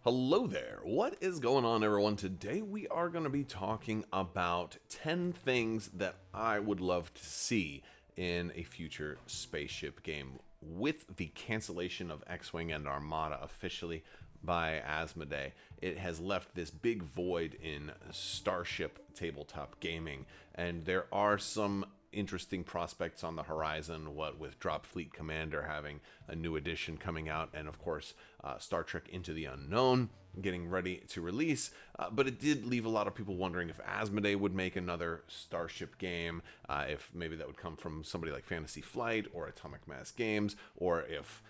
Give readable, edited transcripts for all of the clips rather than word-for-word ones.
Hello there. What is going on, everyone? Today we are going to be talking about 10 things that I would love to see in a future spaceship game. With the cancellation of X-Wing and Armada officially by Asmodee, it has left this big void in Starship tabletop gaming, and there are some interesting prospects on the horizon, what with Drop Fleet Commander having a new edition coming out, and of course Star Trek Into the Unknown getting ready to release. But it did leave a lot of people wondering if Asmodee would make another Starship game, if maybe that would come from somebody like Fantasy Flight or Atomic Mass Games, or if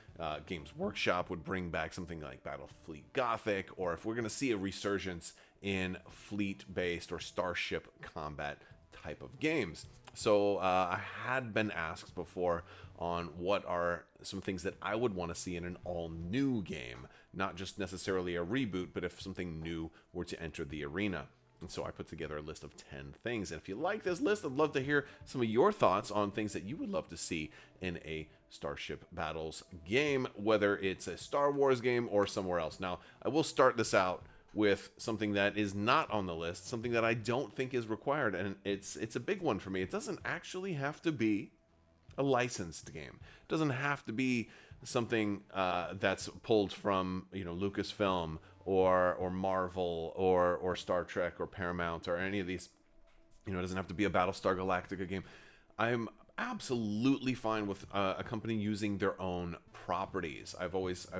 Games Workshop would bring back something like Battlefleet Gothic, or if we're going to see a resurgence in fleet-based or starship combat type of games. So I had been asked before on what are some things that I would want to see in an all-new game, not just necessarily a reboot, but if something new were to enter the arena. And so I put together a list of 10 things. And if you like this list, I'd love to hear some of your thoughts on things that you would love to see in a Starship Battles game, whether it's a Star Wars game or somewhere else. Now, I will start this out with something that is not on the list, something that I don't think is required, and it's a big one for me. It doesn't actually have to be a licensed game. It doesn't have to be something that's pulled from Lucasfilm or Marvel or Star Trek or Paramount or any of these. It doesn't have to be a Battlestar Galactica game. I'm absolutely fine with a company using their own properties. I've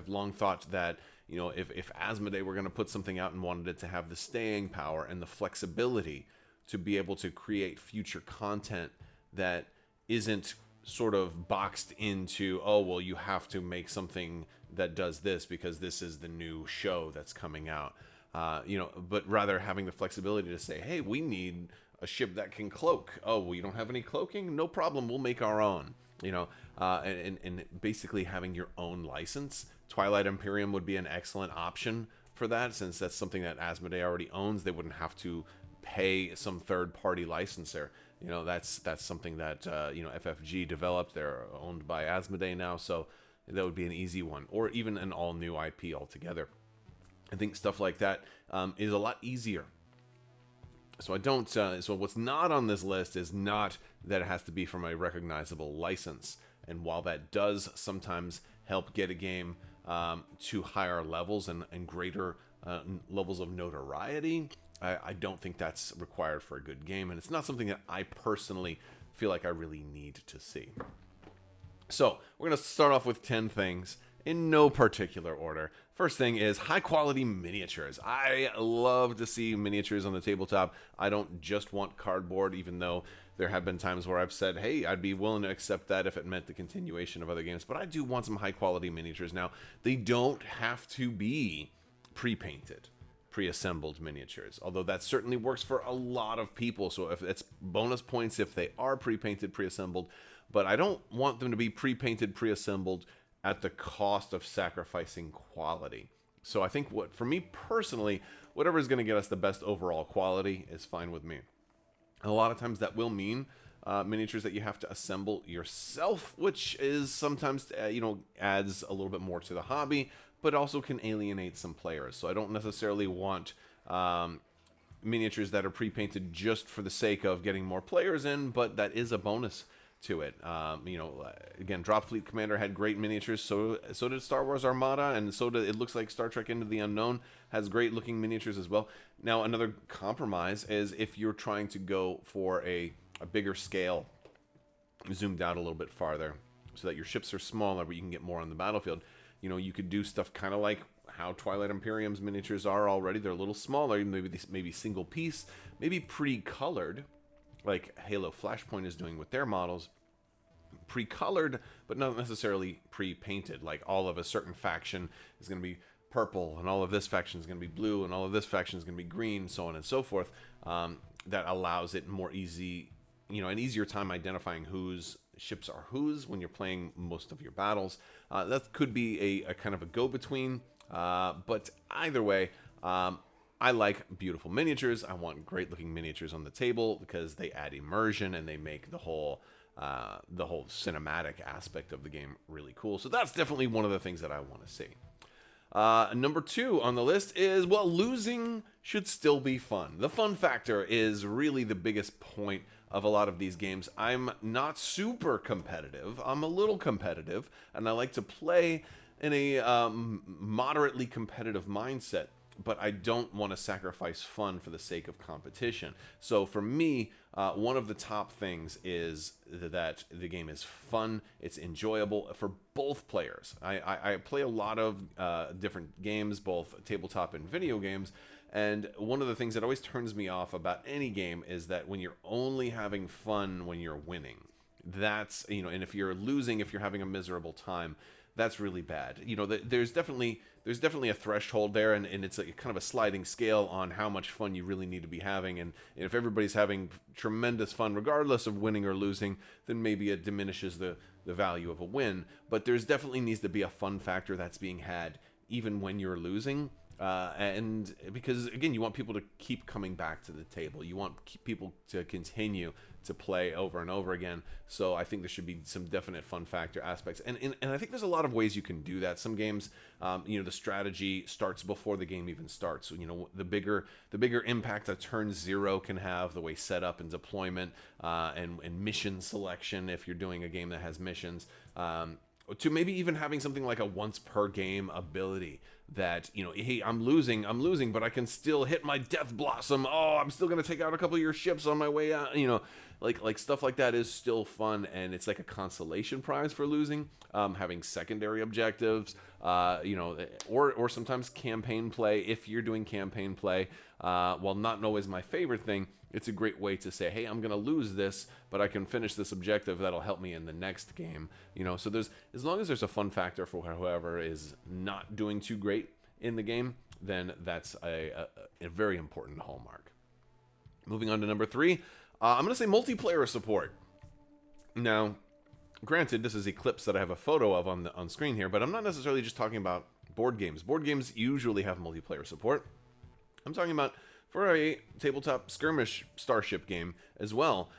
long thought that if Asmodee were going to put something out and wanted it to have the staying power and the flexibility to be able to create future content that isn't sort of boxed into, oh, well, you have to make something that does this because this is the new show that's coming out, but rather having the flexibility to say, hey, we need a ship that can cloak. Oh, we don't have any cloaking? No problem, we'll make our own. And basically having your own license. Twilight Imperium would be an excellent option for that, since that's something that Asmodee already owns. They wouldn't have to pay some third-party licensor. That's something that FFG developed. They're owned by Asmodee now, so that would be an easy one, or even an all-new IP altogether. I think stuff like that is a lot easier. So I don't. So what's not on this list is not that it has to be from a recognizable license. And while that does sometimes help get a game to higher levels and greater levels of notoriety, I don't think that's required for a good game, and it's not something that I personally feel like I really need to see. So we're going to start off with 10 things in no particular order. First thing is high quality miniatures. I love to see miniatures on the tabletop. I don't just want cardboard, even though there have been times where I've said, hey, I'd be willing to accept that if it meant the continuation of other games, but I do want some high quality miniatures. Now, they don't have to be pre-painted, pre-assembled miniatures, although that certainly works for a lot of people. So if it's bonus points if they are pre-painted, pre-assembled, but I don't want them to be pre-painted, pre-assembled at the cost of sacrificing quality. So I think for me personally, whatever is going to get us the best overall quality is fine with me. And a lot of times that will mean miniatures that you have to assemble yourself, which is sometimes, adds a little bit more to the hobby, but also can alienate some players. So I don't necessarily want miniatures that are pre-painted just for the sake of getting more players in, but that is a bonus to it. Again, Drop Fleet Commander had great miniatures, so did Star Wars Armada, and it looks like Star Trek Into the Unknown has great looking miniatures as well. Now, another compromise is if you're trying to go for a bigger scale, zoomed out a little bit farther, so that your ships are smaller, but you can get more on the battlefield. You could do stuff kind of like how Twilight Imperium's miniatures are already. They're a little smaller, maybe single piece, maybe pre-colored, like Halo Flashpoint is doing with their models, pre-colored, but not necessarily pre-painted. Like all of a certain faction is going to be purple, and all of this faction is going to be blue, and all of this faction is going to be green, so on and so forth. That allows it more easy, an easier time identifying whose ships are whose when you're playing most of your battles. That could be a kind of a go-between, but either way, I like beautiful miniatures. I want great looking miniatures on the table because they add immersion and they make the whole cinematic aspect of the game really cool. So that's definitely one of the things that I want to see. Number 2 on the list is, well, losing should still be fun. The fun factor is really the biggest point of a lot of these games. I'm not super competitive. I'm a little competitive, and I like to play in a moderately competitive mindset, but I don't want to sacrifice fun for the sake of competition. So for me, one of the top things is that the game is fun, it's enjoyable for both players. I play a lot of different games, both tabletop and video games, and one of the things that always turns me off about any game is that when you're only having fun when you're winning, that's, and if you're losing, if you're having a miserable time, that's really bad. There's definitely a threshold there, and it's kind of a sliding scale on how much fun you really need to be having. And if everybody's having tremendous fun, regardless of winning or losing, then maybe it diminishes the value of a win. But there's definitely needs to be a fun factor that's being had even when you're losing. And because, again, you want people to keep coming back to the table. You want people to continue to play over and over again. So I think there should be some definite fun factor aspects. And I think there's a lot of ways you can do that. Some games, the strategy starts before the game even starts. So, the bigger impact a turn 0 can have, the way setup and deployment and mission selection, if you're doing a game that has missions, to maybe even having something like a once per game ability that, hey, I'm losing, but I can still hit my Death Blossom. Oh, I'm still going to take out a couple of your ships on my way out. Like stuff like that is still fun, and it's like a consolation prize for losing. Having secondary objectives, or sometimes campaign play. If you're doing campaign play, while not always my favorite thing, it's a great way to say, hey, I'm going to lose this, but I can finish this objective that'll help me in the next game. So as long as there's a fun factor for whoever is not doing too great in the game, then that's a very important hallmark. Moving on to number 3, I'm going to say multiplayer support. Now, granted, this is Eclipse that I have a photo of on screen here, but I'm not necessarily just talking about board games. Board games usually have multiplayer support. I'm talking about for a tabletop skirmish Starship game as well.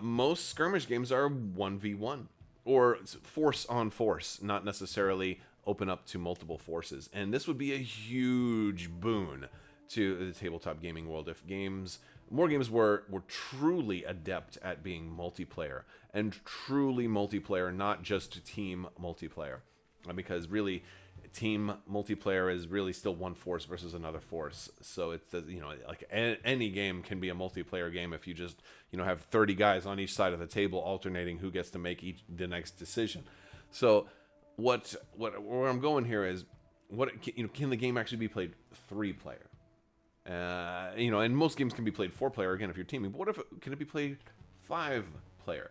Most skirmish games are 1v1 or force on force, not necessarily open up to multiple forces. And this would be a huge boon to the tabletop gaming world if more games were truly adept at being multiplayer, and truly multiplayer, not just team multiplayer. Because really, team multiplayer is really still one force versus another force. So it's, like any game can be a multiplayer game if you just, have 30 guys on each side of the table alternating who gets to make the next decision. So where I'm going here is, can the game actually be played 3-player? And most games can be played 4-player, again, if you're teaming. But can it be played 5-player?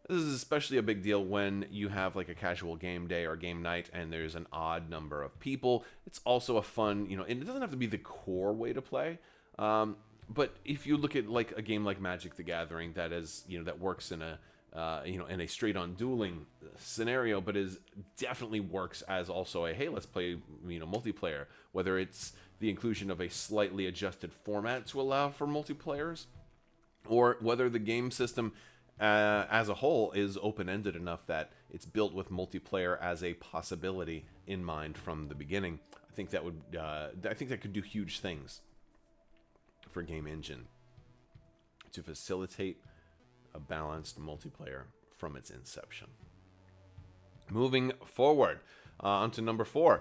This is especially a big deal when you have like a casual game day or game night and there's an odd number of people. It's also a fun, and it doesn't have to be the core way to play. But if you look at like a game like Magic the Gathering that is, that works in a, in a straight-on dueling scenario, but definitely works as also a, hey, let's play, multiplayer. Whether it's the inclusion of a slightly adjusted format to allow for multiplayers, or whether the game system as a whole is open-ended enough that it's built with multiplayer as a possibility in mind from the beginning. I think that could do huge things for game engine to facilitate a balanced multiplayer from its inception. Moving forward, onto number 4.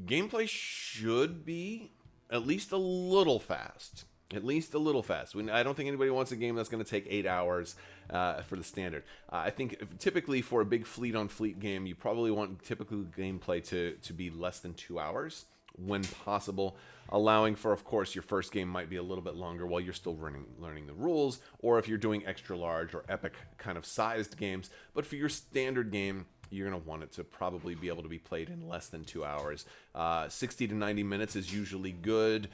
Gameplay should be at least a little fast. I don't think anybody wants a game that's going to take 8 hours for the standard. I think typically for a big fleet-on-fleet game, you probably want typical gameplay to be less than 2 hours when possible, allowing for, of course, your first game might be a little bit longer while you're still learning the rules, or if you're doing extra large or epic kind of sized games. But for your standard game, you're going to want it to probably be able to be played in less than 2 hours. 60 to 90 minutes is usually good,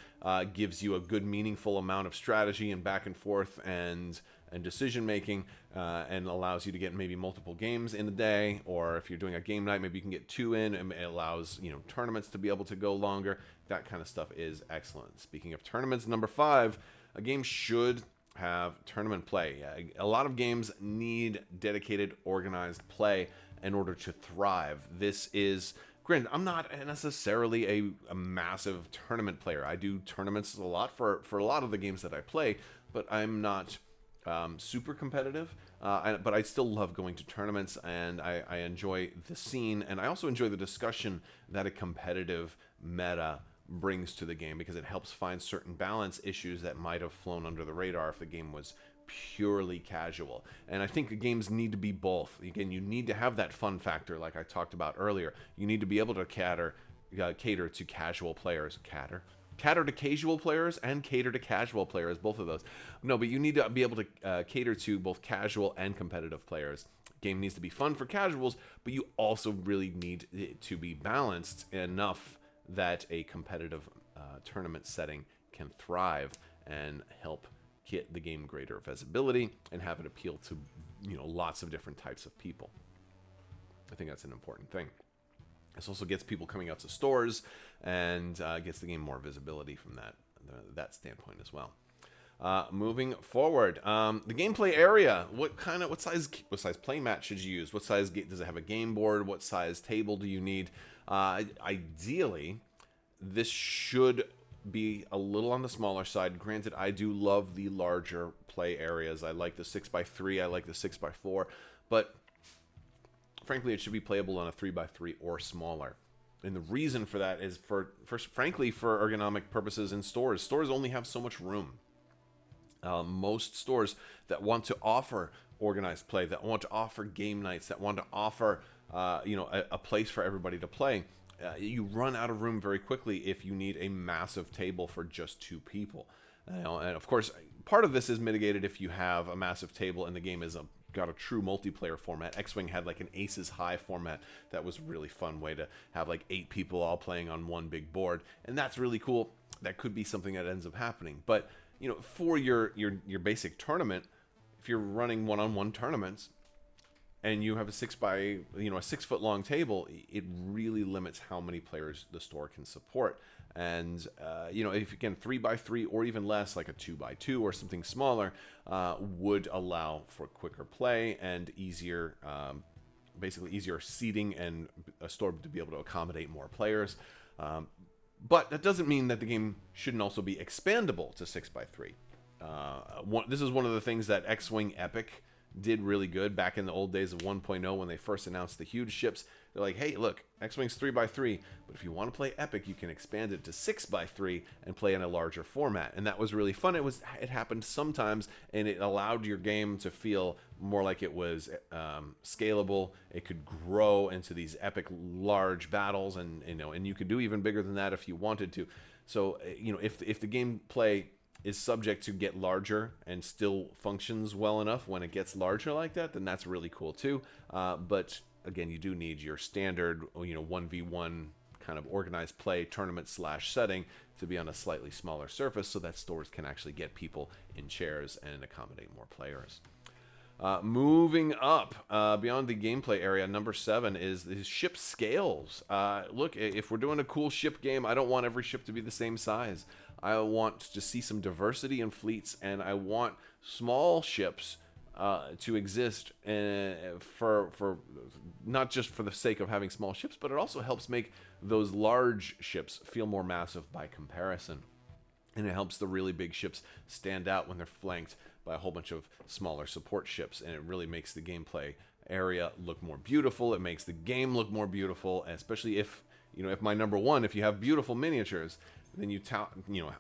gives you a good meaningful amount of strategy and back and forth and decision making, and allows you to get maybe multiple games in a day, or if you're doing a game night, maybe you can get 2 in, and it allows tournaments to be able to go longer. That kind of stuff is excellent. Speaking of tournaments, number 5, a game should have tournament play. A lot of games need dedicated, organized play in order to thrive. This is Granted, I'm not necessarily a massive tournament player. I do tournaments a lot for a lot of the games that I play, but I'm not super competitive. But I still love going to tournaments, and I enjoy the scene, and I also enjoy the discussion that a competitive meta brings to the game, because it helps find certain balance issues that might have flown under the radar if the game was purely casual. And I think games need to be both. Again, you need to have that fun factor, like I talked about earlier. You need to be able to cater to casual players. Cater to casual players and cater to casual players, both of those. No, but you need to be able to cater to both casual and competitive players. Game needs to be fun for casuals, but you also really need it to be balanced enough that a competitive tournament setting can thrive and help get the game greater visibility and have it appeal to lots of different types of people. I think that's an important thing. This also gets people coming out to stores and gets the game more visibility from that standpoint as well. Moving forward, the gameplay area. What size playmat should you use? What size does it have? A game board? What size table do you need? Ideally, this should be a little on the smaller side. Granted, I do love the larger play areas. I like the 6x3. I like the 6x4, but frankly, it should be playable on a 3x3 or smaller. And the reason for that is frankly, for ergonomic purposes in stores. Stores only have so much room. Most stores that want to offer organized play, that want to offer game nights, that want to offer a place for everybody to play, you run out of room very quickly if you need a massive table for just 2 people. And of course, part of this is mitigated if you have a massive table and the game is got a true multiplayer format. X-Wing had like an Aces High format that was a really fun way to have like 8 people all playing on one big board, and that's really cool. That could be something that ends up happening. But for your basic tournament, if you're running one-on-one tournaments and you have a 6 foot long table, it really limits how many players the store can support. And if you can 3x3 or even less, like a 2x2 or something smaller, would allow for quicker play and easier, basically easier seating, and a store to be able to accommodate more players. But that doesn't mean that the game shouldn't also be expandable to 6x3. This is one of the things that X-Wing Epic did really good back in the old days of 1.0 when they first announced the huge ships. They're like, hey, look, X-Wing's 3x3, but if you want to play Epic, you can expand it to 6x3 and play in a larger format. And that was really fun. It happened sometimes, and it allowed your game to feel more like it was scalable. It could grow into these epic large battles, and you could do even bigger than that if you wanted to. So if the gameplay is subject to get larger and still functions well enough when it gets larger like that, then that's really cool too. But again, you do need your standard 1v1 kind of organized play tournament / setting to be on a slightly smaller surface, so that stores can actually get people in chairs and accommodate more players. Moving up beyond the gameplay area, number 7 is the ship scales. Look, if we're doing a cool ship game, I don't want every ship to be the same size. I want to see some diversity in fleets, and I want small ships to exist for not just for the sake of having small ships, but it also helps make those large ships feel more massive by comparison. And it helps the really big ships stand out when they're flanked by a whole bunch of smaller support ships, and it really makes the gameplay area look more beautiful. It makes the game look more beautiful, especially if my number 1, if you have beautiful miniatures, then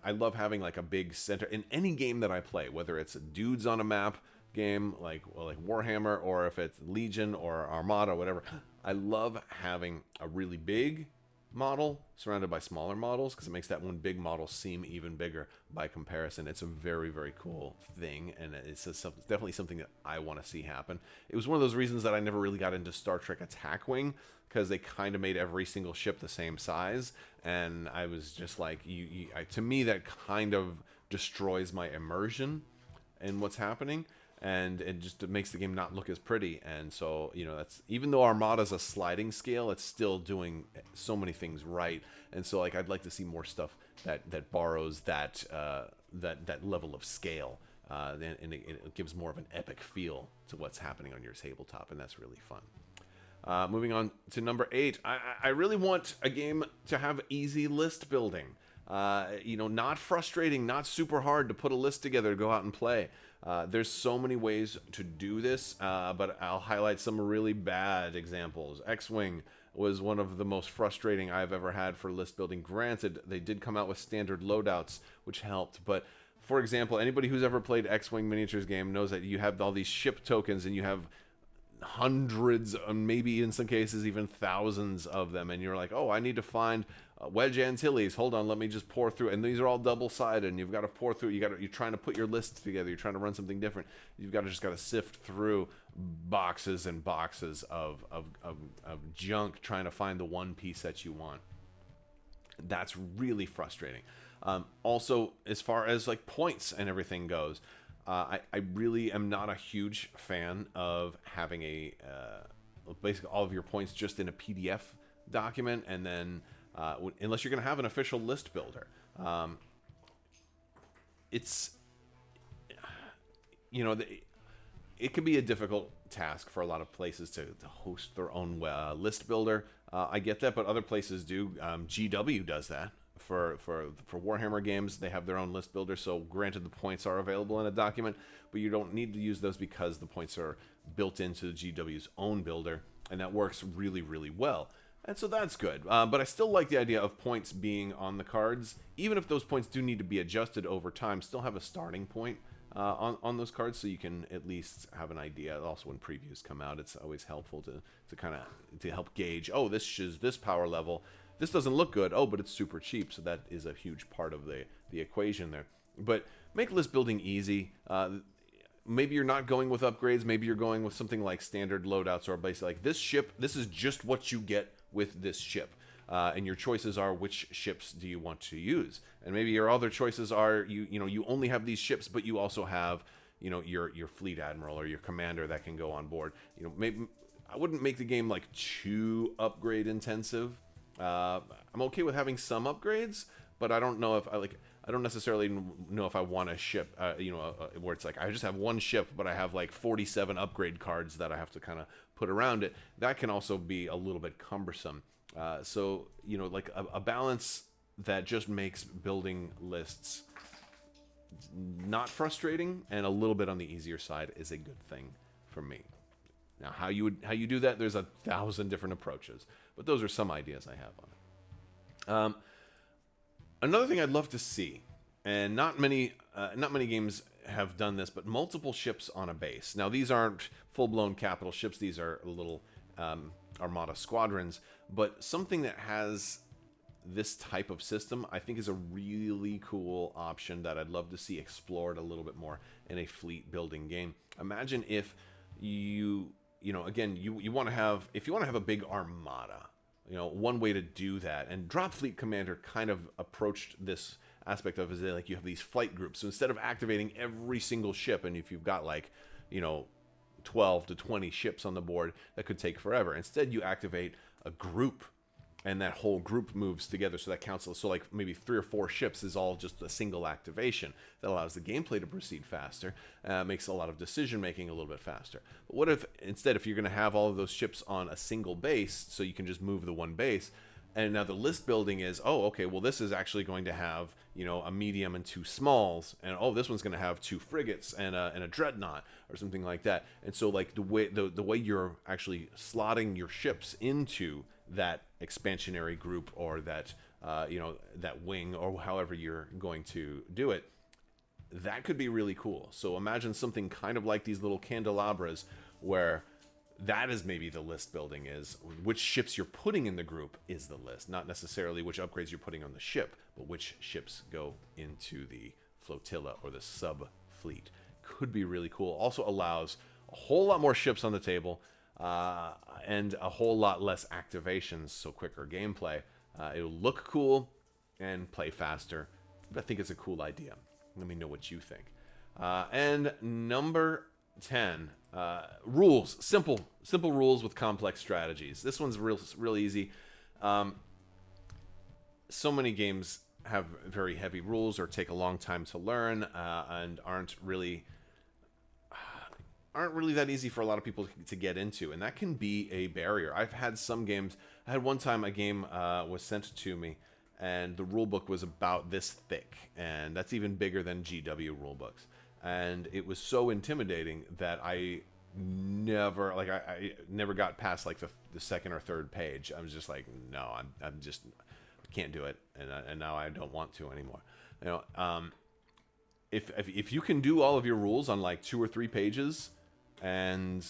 I love having like a big center in any game that I play, whether it's dudes on a map game like Warhammer, or if it's Legion or Armada, whatever. I love having a really big model surrounded by smaller models, because it makes that one big model seem even bigger by comparison. It's a very, very cool thing, and it's definitely something that I want to see happen. It was one of those reasons that I never really got into Star Trek Attack Wing, because they kind of made every single ship the same size, and I was just like, to me that kind of destroys my immersion in what's happening, and it just makes the game not look as pretty. And so that's, even though Armada's a sliding scale, it's still doing so many things right. And so I'd like to see more stuff that borrows that level of scale, and it gives more of an epic feel to what's happening on your tabletop, and that's really fun. Moving on to number 8, I really want a game to have easy list building. Not frustrating, not super hard to put a list together to go out and play. There's so many ways to do this, but I'll highlight some really bad examples. X-Wing was one of the most frustrating I've ever had for list building. Granted, they did come out with standard loadouts, which helped, but for example, anybody who's ever played X-Wing miniatures game knows that you have all these ship tokens and you have hundreds, maybe in some cases even thousands of them, and you're like, oh, I need to find Wedge Antilles. Hold on, let me just pour through. And these are all double-sided, and you've got to pour through. You're trying to put your list together. You're trying to run something different. You've got to sift through boxes and boxes of junk, trying to find the one piece that you want. That's really frustrating. Also, as far as like points and everything goes, I really am not a huge fan of having basically all of your points just in a PDF document, and then unless you're going to have an official list builder. It's, it can be a difficult task for a lot of places to host their own list builder. I get that, but other places do. GW does that. For Warhammer games, they have their own list builder, so granted the points are available in a document, but you don't need to use those because the points are built into GW's own builder, and that works really, really well. And so that's good. But I still like the idea of points being on the cards, even if those points do need to be adjusted over time, still have a starting point on those cards, so you can at least have an idea. Also, when previews come out, it's always helpful to help gauge, oh, this is this power level. This doesn't look good, oh, but it's super cheap, so that is a huge part of the equation there. But make list building easy. Maybe you're not going with upgrades, maybe you're going with something like standard loadouts, or basically like this ship, this is just what you get with this ship. And your choices are which ships do you want to use. And maybe your other choices are you only have these ships, but you also have your fleet admiral or your commander that can go on board. Maybe I wouldn't make the game like too upgrade intensive. I'm okay with having some upgrades, but I don't know if I don't necessarily know if I want a ship, where it's like I just have one ship, but I have like 47 upgrade cards that I have to kind of put around it. That can also be a little bit cumbersome. So like a balance that just makes building lists not frustrating and a little bit on the easier side is a good thing for me. Now, how you do that, there's 1,000 different approaches, but those are some ideas I have on it. Another thing I'd love to see, and not many games have done this, but multiple ships on a base. Now, these aren't full-blown capital ships; these are little armada squadrons. But something that has this type of system, I think, is a really cool option that I'd love to see explored a little bit more in a fleet building game. Imagine if you want to have a big armada. One way to do that, and Drop Fleet Commander kind of approached this aspect of is like you have these flight groups. So instead of activating every single ship, and if you've got 12 to 20 ships on the board, that could take forever. Instead, you activate a group, and that whole group moves together, so that counts. So like maybe 3 or 4 ships is all just a single activation. That allows the gameplay to proceed faster, makes a lot of decision making a little bit faster. But what if instead, if you're going to have all of those ships on a single base, so you can just move the one base, and now the list building is, oh, okay, well, this is actually going to have a medium and 2 smalls, and oh, this one's going to have 2 frigates and a dreadnought or something like that. And so like the way you're actually slotting your ships into that expansionary group, or that that wing, or however you're going to do it, that could be really cool. So imagine something kind of like these little candelabras, where that is maybe the list building, is which ships you're putting in the group is the list, not necessarily which upgrades you're putting on the ship, but which ships go into the flotilla or the sub fleet. Could be really cool. Also allows a whole lot more ships on the table, and a whole lot less activations, so quicker gameplay. It'll look cool and play faster. I think it's a cool idea. Let me know what you think. And number 10, rules. Simple rules with complex strategies. This one's real easy. So many games have very heavy rules or take a long time to learn, and aren't really aren't really that easy for a lot of people to get into, and that can be a barrier. I've had some games. I had one time a game was sent to me, and the rule book was about this thick, and that's even bigger than GW rule books. And it was so intimidating that I never got past like the second or third page. I was just like, no, I'm just can't do it, and now I don't want to anymore. If you can do all of your rules on like 2 or 3 pages, and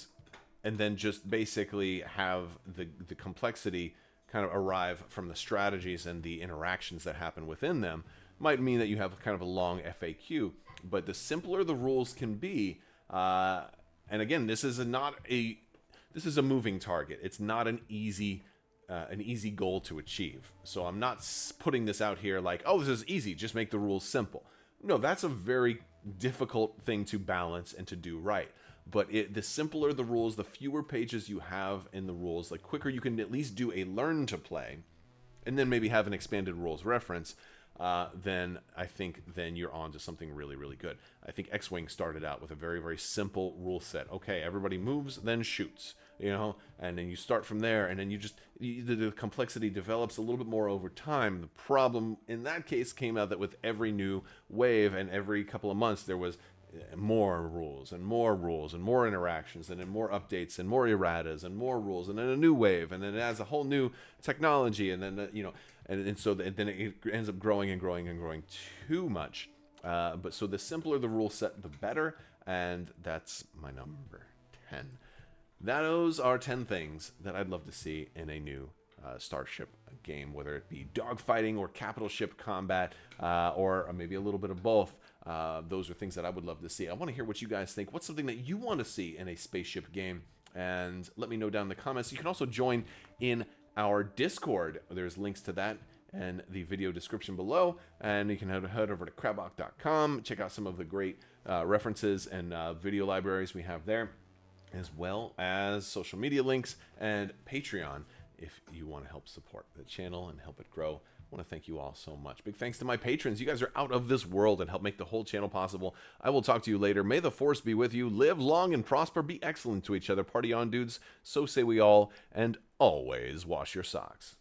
then just basically have the complexity kind of arrive from the strategies and the interactions that happen within them, might mean that you have kind of a long FAQ. But the simpler the rules can be, and again, this is a moving target. It's not an easy goal to achieve. So I'm not putting this out here like, oh, this is easy, just make the rules simple. No, that's a very difficult thing to balance and to do right. But the simpler the rules, the fewer pages you have in the rules, the quicker you can at least do a learn to play, and then maybe have an expanded rules reference, then I think then you're on to something really, really good. I think X-Wing started out with a very, very simple rule set. Okay, everybody moves, then shoots, and then you start from there, and then the complexity develops a little bit more over time. The problem in that case came out that with every new wave and every couple of months, there was more rules and more rules and more interactions and then more updates and more erratas and more rules and then a new wave and then it has a whole new technology and then then it ends up growing and growing and growing too much. But so the simpler the rule set, the better, and that's my number 10. Those are 10 things that I'd love to see in a new Starship game, whether it be dogfighting or capital ship combat, or maybe a little bit of both. Those are things that I would love to see. I want to hear what you guys think. What's something that you want to see in a spaceship game? And let me know down in the comments. You can also join in our Discord. There's links to that in the video description below. And you can head over to Crabbok.com, check out some of the great references and video libraries we have there, as well as social media links and Patreon if you want to help support the channel and help it grow. I want to thank you all so much. Big thanks to my patrons. You guys are out of this world and help make the whole channel possible. I will talk to you later. May the force be with you. Live long and prosper. Be excellent to each other. Party on, dudes. So say we all. And always wash your socks.